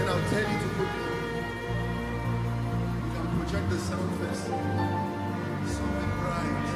And I'll tell you to put me on. You can project the sound first. Something bright.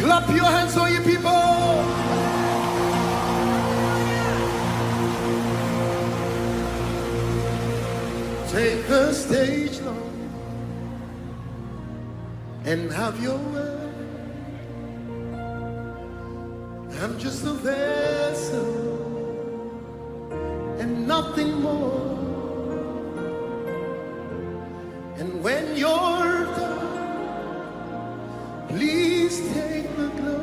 Clap your hands, all you people. Take the stage, Lord, and have your way. I'm just a vessel and nothing more. And when you're done, please take the glory.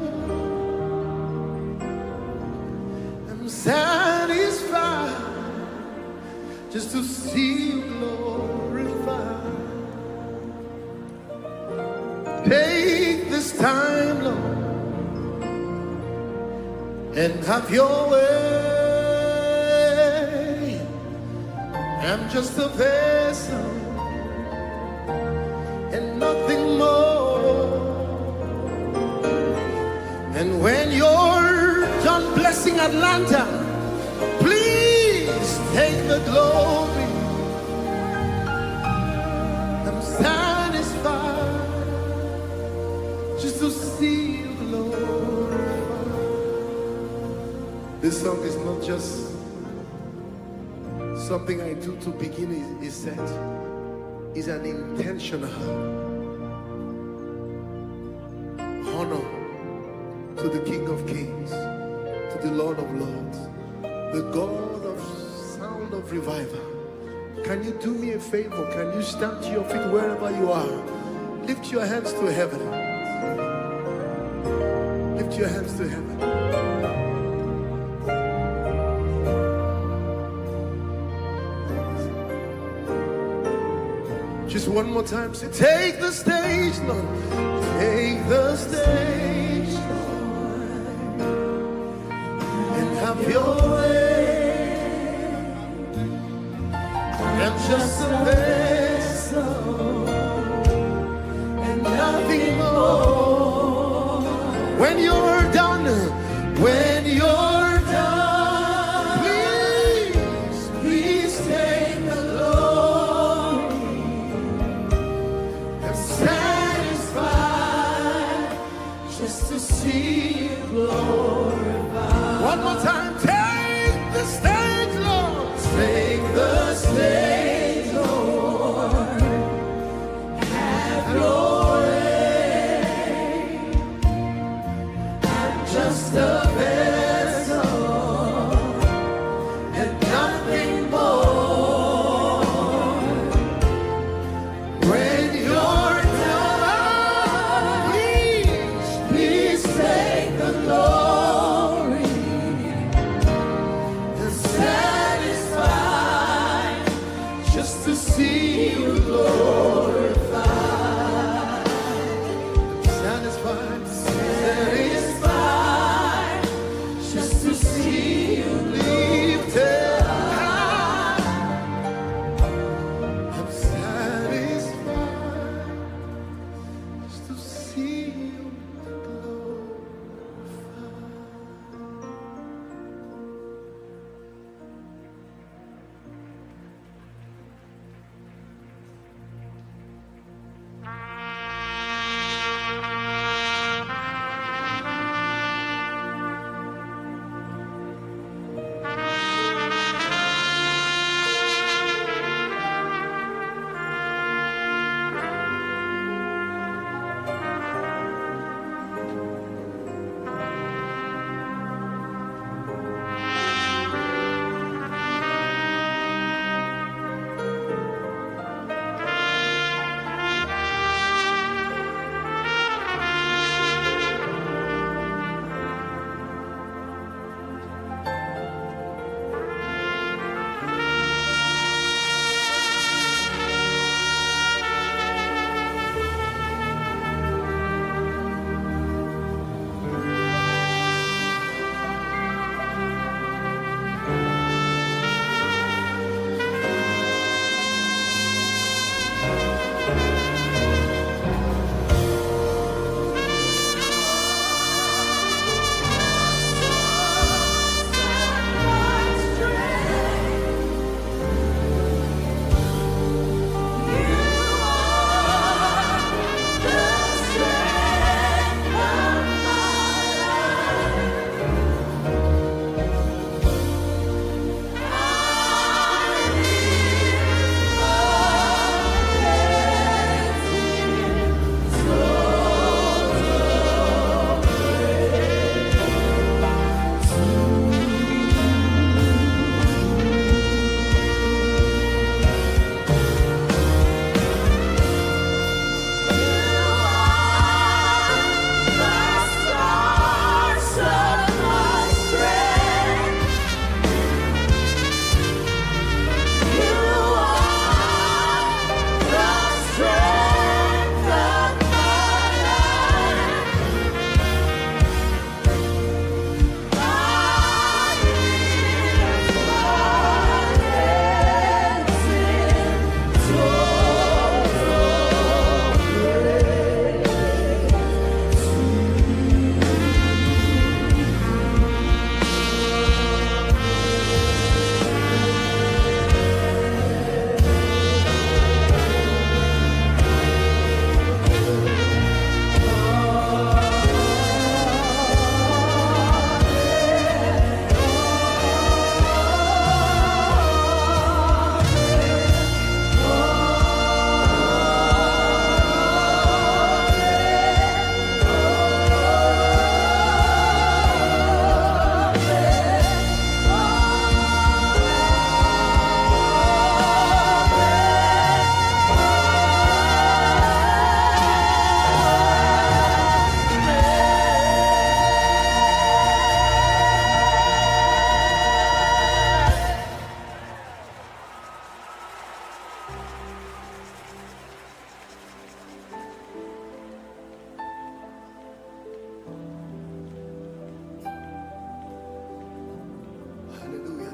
I'm satisfied just to see you glorified. Take this time, Lord, and have your way. I'm just a vessel and nothing more. And when you're done blessing Atlanta, please take the glory. I'm satisfied just to see you glorified. This song is not just something I do to begin a set. It's an intentional honor to the King of Kings, to the Lord of Lords, the God of sound of revival. Can you do me a favor? Can you stand to your feet wherever you are? Lift your hands to heaven. Lift your hands to heaven. Just one more time, say, take the stage, Lord. Take the stage, Lord, and have your way. I'm just a vessel and nothing more. When you're done, when you're done, please take the glory. I'm satisfied just to see you glorified. One more time, take see you glorified. Satisfied, satisfied, just to see you lifted high. I'm satisfied, just to see you glorified.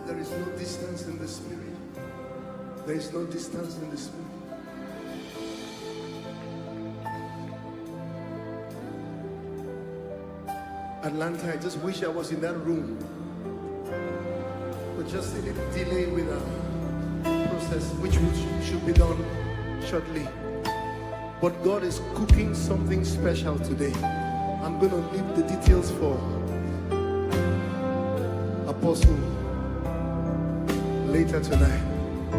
There is no distance in the spirit. There is no distance in the spirit. Atlanta, I just wish I was in that room. But just a little delay with a process which should be done shortly. But God is cooking something special today. I'm going to leave the details for Apostle later tonight.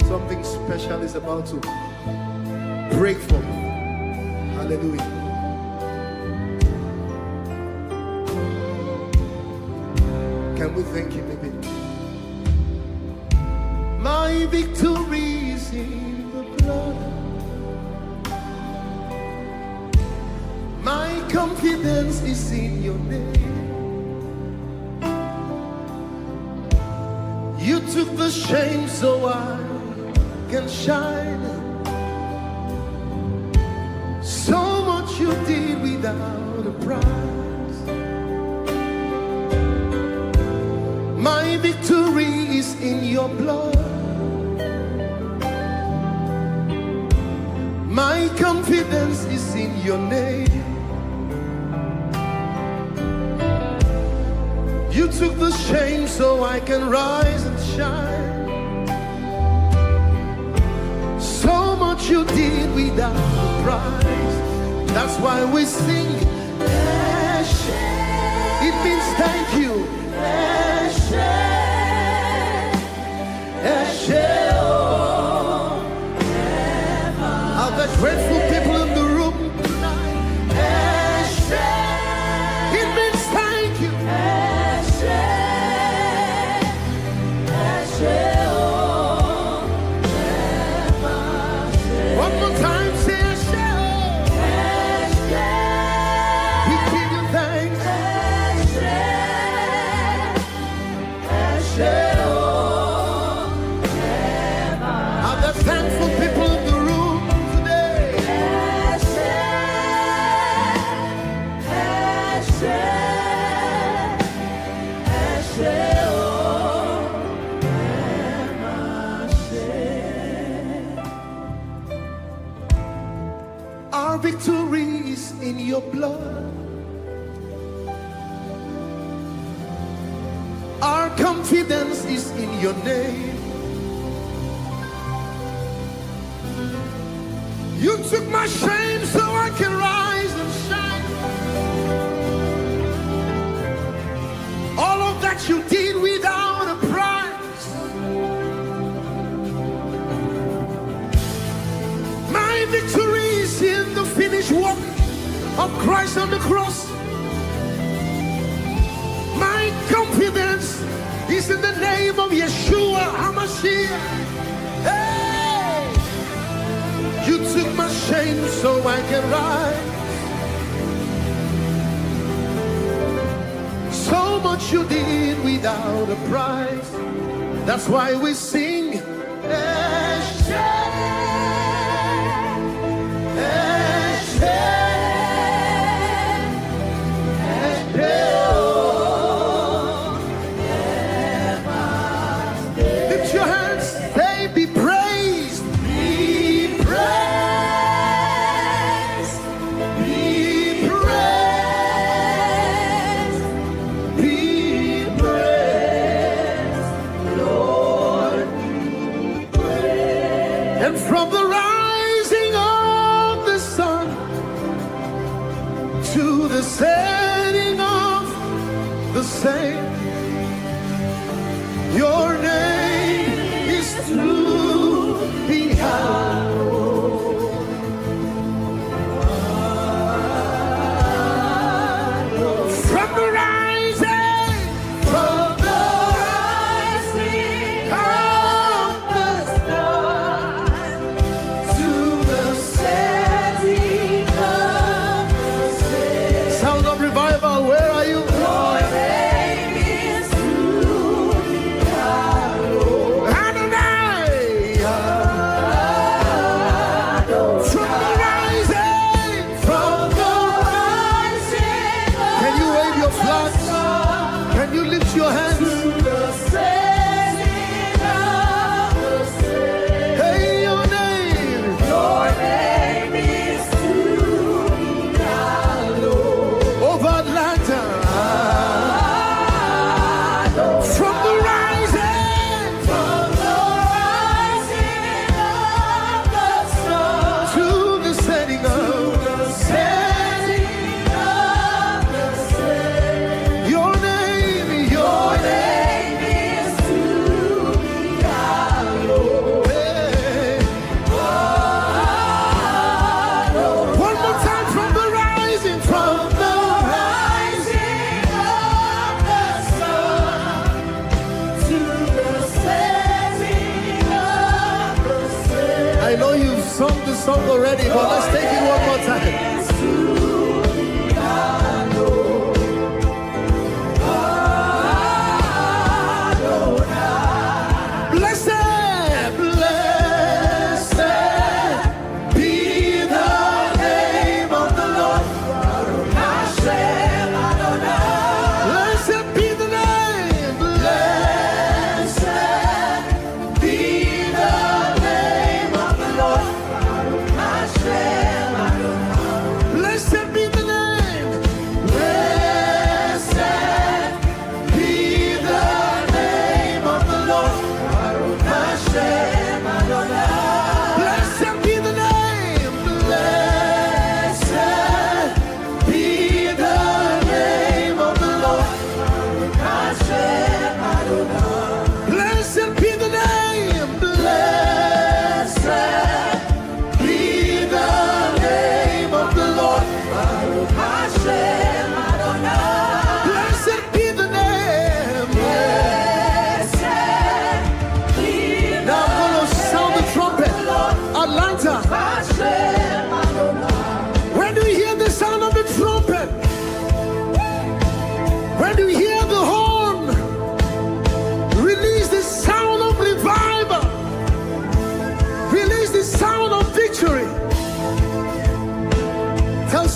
Something special is about to break forth. Hallelujah. Can we thank him a bit? My victory is in the blood. My confidence is in your name. You took the shame so I can shine. So much you did without a price. My victory is in your blood. My confidence is in your name. You took the shame so I can rise and shine. So much you did without a price. That's why we sing. It means thank you. Are there grateful people in the room tonight? It means thank you. One more time, say we give you thanks. Are there thankful people in the room today? Our victory is in your blood. Our confidence is in your name. You took my shame so I can rise and shine. All of that you did without a price. My victory is in the finished work of Christ on the cross. My confidence is in the name of Yeshua HaMashiach. Hey! You took my shame so I can rise. So much you did without a price. That's why we sing. Lift your hands, say, be praised. Be praised. Be praised. Be praised. Lord, be praised. And from the rising of the sun to the setting of the same, your name is to be hallowed. From the rising of the sun to the setting of the same. Sound of revival, where are you? Your hands to the setting of the same. Hey, your name is to be hallowed. Over Atlanta, from the rising of the sun to the setting of the same. Your name is to be hallowed. Hey. One more time, from the rising of the sun to the setting of the same. I know you've sung the song already, but let's take it one more time. Blessed, blessed.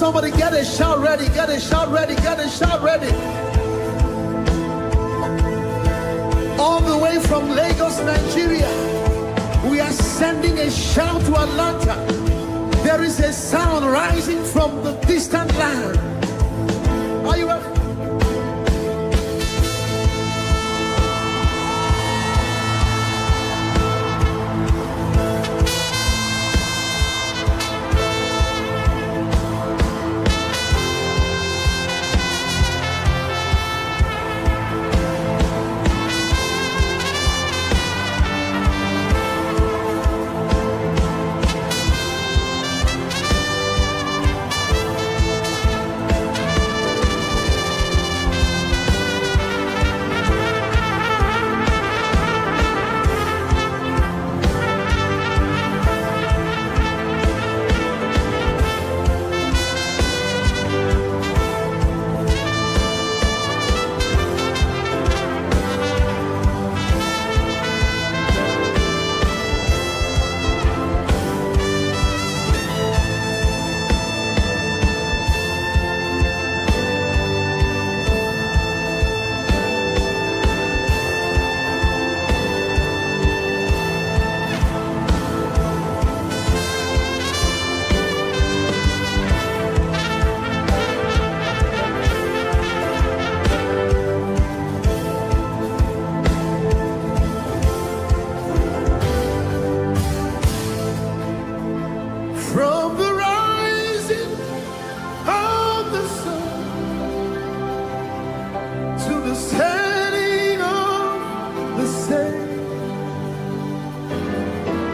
somebody get a shout ready, get a shout ready, get a shout ready. All the way from Lagos, Nigeria, we are sending a shout to Atlanta. There is a sound rising from the distant land. Are you ready?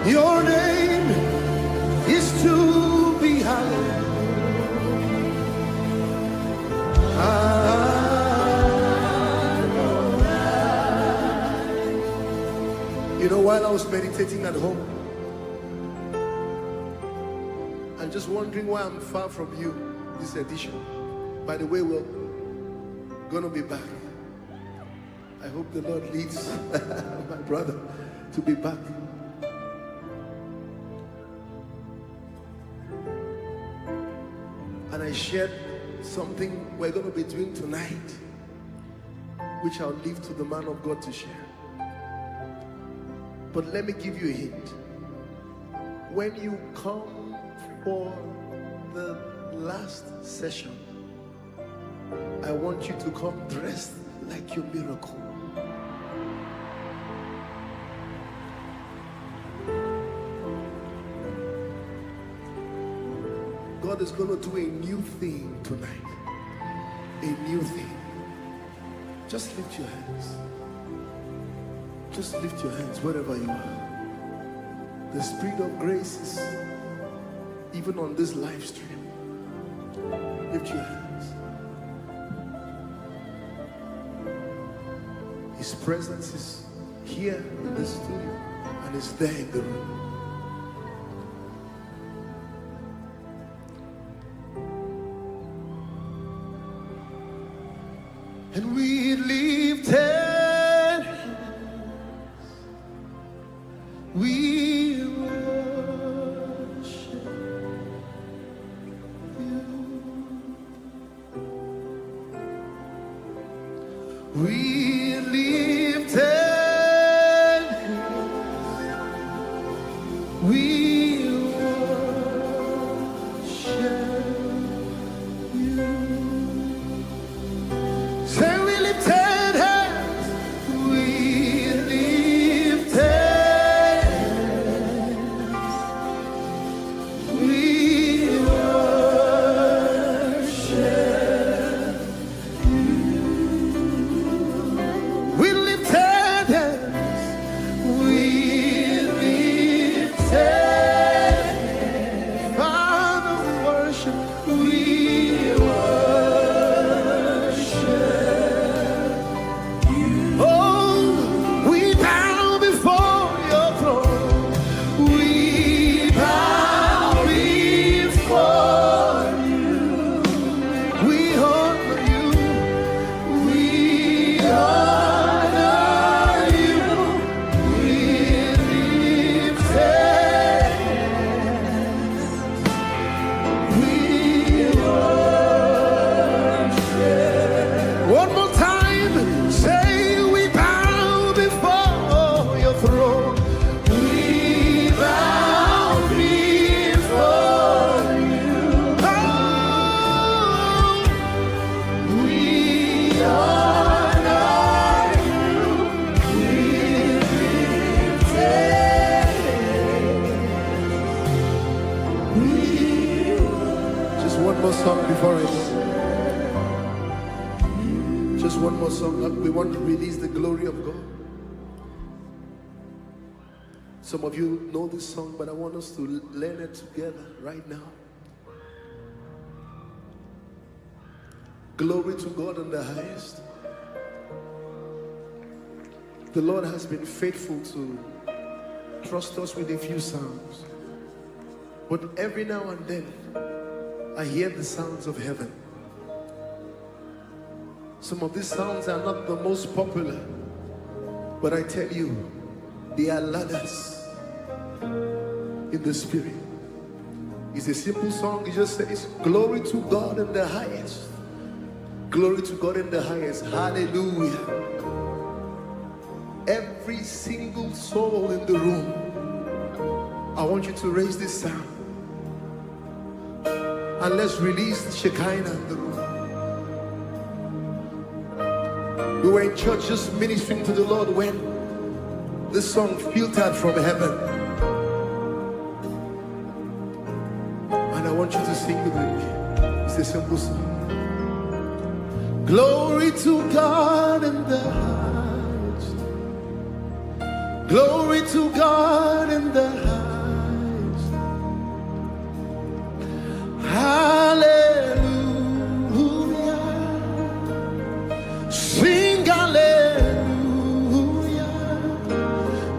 Your name is to be hallowed. You know, while I was meditating at home, I'm just wondering why I'm far from you this edition. By the way, we're gonna be back. I hope the Lord leads my brother to be back. And I shared something we're going to be doing tonight, which I'll leave to the man of God to share. But let me give you a hint. When you come for the last session, I want you to come dressed like your miracle. God is going to do a new thing tonight. A new thing. Just lift your hands. Just lift your hands wherever you are. The Spirit of grace is even on this live stream. Lift your hands. His presence is here in the studio and is there in the room. And we lifted hands, we worship you. We lifted hands, we worship you. Say we lifted hands, we lifted hands, we worship you. We lifted hands, we lifted more song before I go. Just one more song. We want to release the glory of God. Some of you know this song, but I want us to learn it together right now. Glory to God in the highest. The Lord has been faithful to trust us with a few sounds. But every now and then, I hear the sounds of heaven. Some of these sounds are not the most popular, but I tell you, they are ladders in the spirit. It's a simple song. It just says, glory to God in the highest. Glory to God in the highest. Hallelujah. Every single soul in the room, I want you to raise this sound. And let's release the Shekinah in the room. We were in church just ministering to the Lord when this song filtered from heaven. And I want you to sing with me. It's a simple song. Glory to God in the highest. Glory to God in the highest. Hallelujah. Sing hallelujah.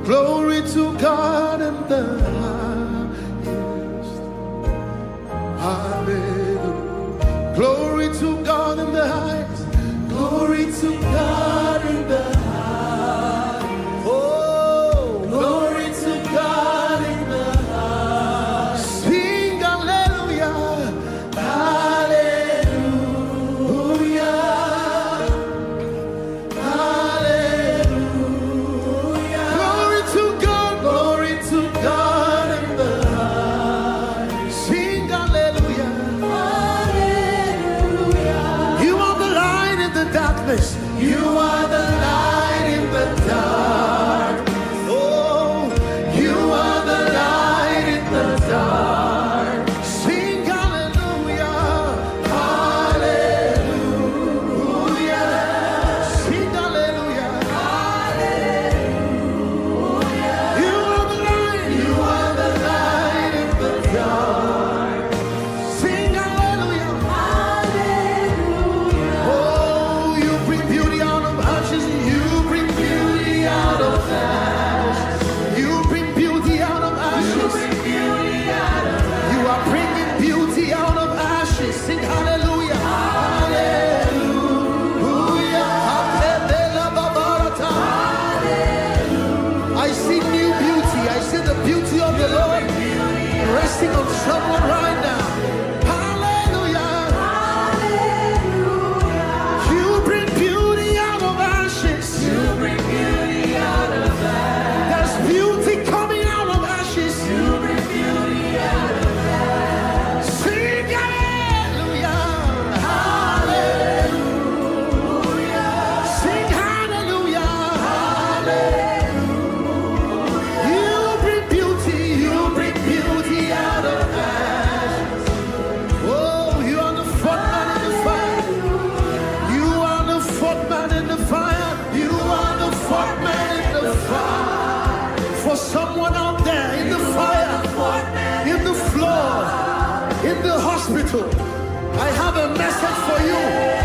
Glory to God in the highest. Hallelujah. Glory to God in the highest. Glory to God in the highest. Oh, glory to God in the highest. Sing hallelujah. Hallelujah. Hallelujah. Glory to God. Glory to God in the highest. Sing hallelujah. Hallelujah. You are the light in the darkness. You are the light in the dark. Oh, you are the light in the dark. Sing hallelujah. Hallelujah. Sing hallelujah. Hallelujah. You are the light. You are the light in the dark. Sing hallelujah. Hallelujah. Oh, you bring beauty out of ashes. You bring beauty out of ashes. You bring beauty out of ashes. You are bringing beauty out of ashes. Sing hallelujah. Hallelujah. I see new beauty. I see the beauty of the Lord resting on someone right now. Hallelujah. You bring beauty out of ashes. You bring beauty out of ashes. There's beauty coming out of ashes. You bring beauty out of ashes. Sing hallelujah. Hallelujah. Sing hallelujah. Hallelujah. You bring beauty. You bring beauty out of ashes. Oh, you are the fourth man in the fire. You are the fourth man in the fire. You are the fourth man in the fire. For someone out there in the fire, in the floor, in the hospital, I have a message for you.